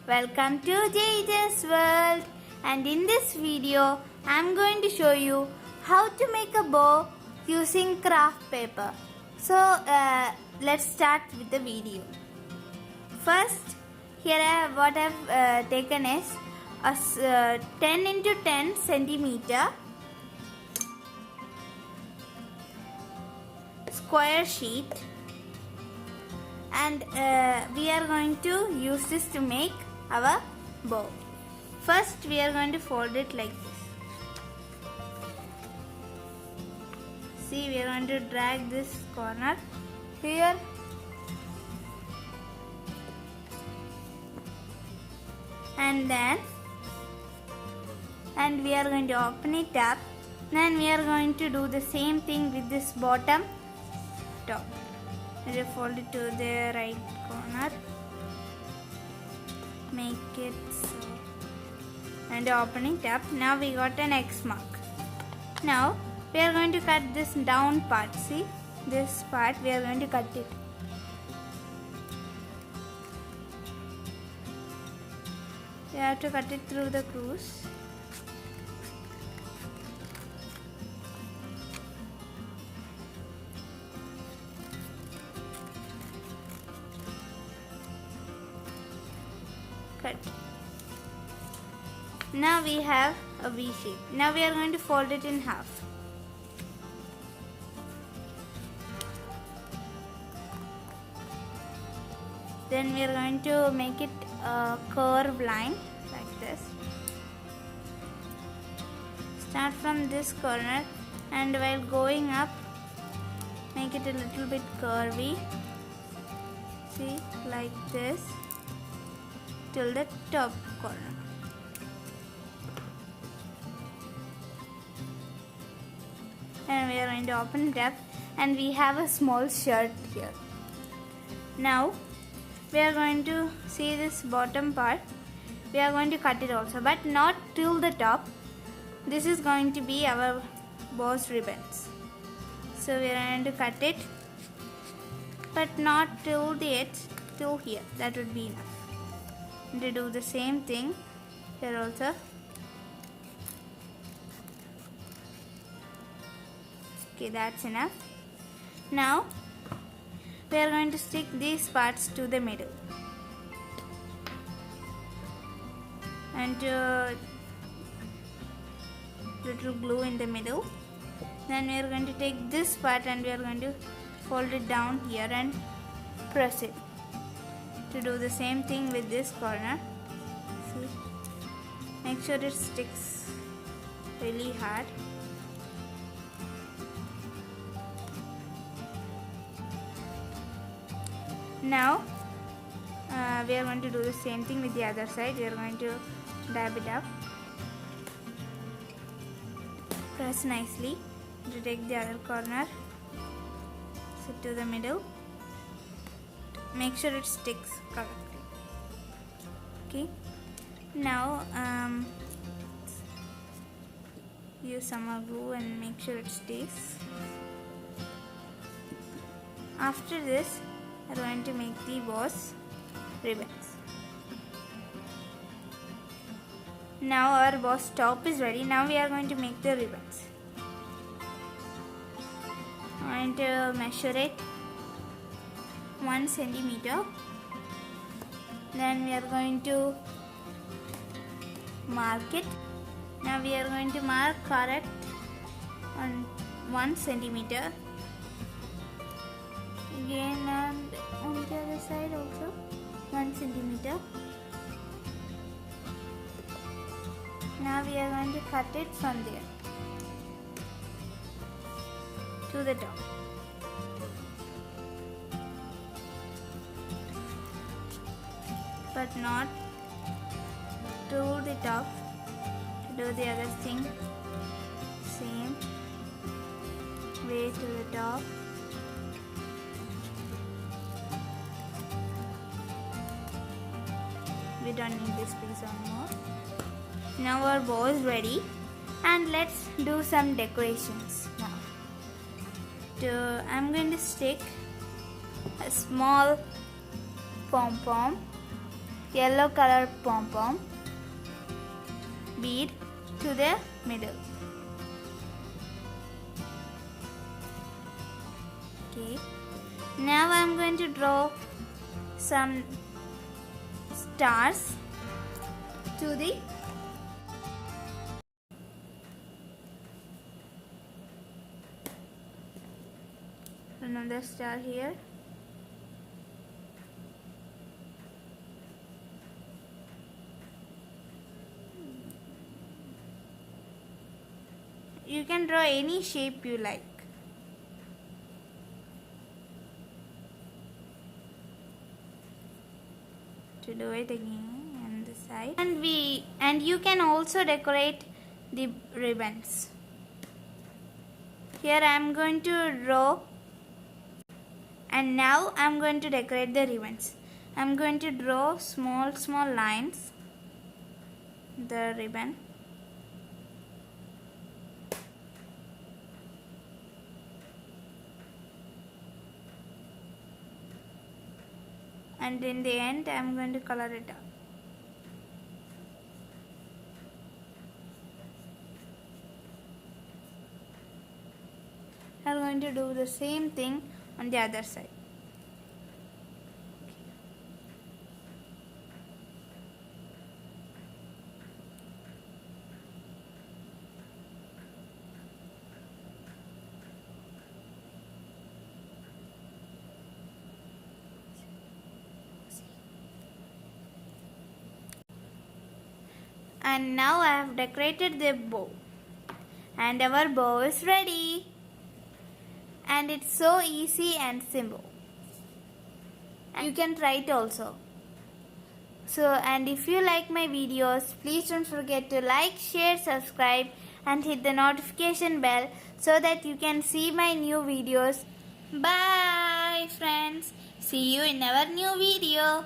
Welcome to JJ's World, and in this video I am going to show you how to make a bow using craft paper. So let's start with the video. First, here what I have taken is a 10 into 10 centimeter square sheet, and we are going to use this to make our bow. First, we are going to fold it like this. See, we are going to drag this corner here and we are going to open it up. Then we are going to do the same thing with this bottom top. We fold it to the right corner, make it so, and open it up. Now we got an X mark. Now we are going to cut this down part. See, this part we are going to cut it. We have to cut it through the crease. Cut. Now we have a V shape. Now we are going to fold it in half. Then we are going to make it a curved line like this. Start from this corner, and while going up, make it a little bit curvy. See, like this, till the top corner. And we are going to open it up, and we have a small shirt here. Now we are going to see this bottom part. We are going to cut it also, but not till the top. This is going to be our bow's ribbons. So we are going to cut it, but not till the edge, till here. That would be enough. And to do the same thing here also. Okay, that's enough. Now we are going to stick these parts to the middle, and little glue in the middle. Then we are going to take this part and we are going to fold it down here and press it. To do the same thing with this corner. See, make sure it sticks really hard. Now we are going to do the same thing with the other side. We are going to dab it up, press nicely to take the other corner, sit to the middle, make sure it sticks correctly. Okay, now use some more glue and make sure it stays. After this, we are going to make the bow's ribbons. Now our bow's top is ready. Now we are going to make the ribbons. I'm going to measure it 1 centimeter. Then we are going to mark it. Now we are going to mark correct on 1 centimeter. Again, and on the other side also 1 centimeter. Now we are going to cut it from there to the top. But not to the top. To do the other thing, same way to the top. We don't need this piece anymore. Now our bow is ready, and let's do some decorations now. I'm going to stick a small pom-pom yellow color pom-pom bead to the middle. Okay. Now I am going to draw some stars to the another star here. You can draw any shape you like. To do it again on the side, and you can also decorate the ribbons. Here I am going to draw, and now I am going to decorate the ribbons. I am going to draw small lines the ribbon. And in the end I am going to color it up. I am going to do the same thing on the other side. And now I have decorated the bow, and our bow is ready, and it's so easy and simple. You can try it also. And if you like my videos, please don't forget to like, share, subscribe and hit the notification bell so that you can see my new videos. Bye friends, see you in our new video.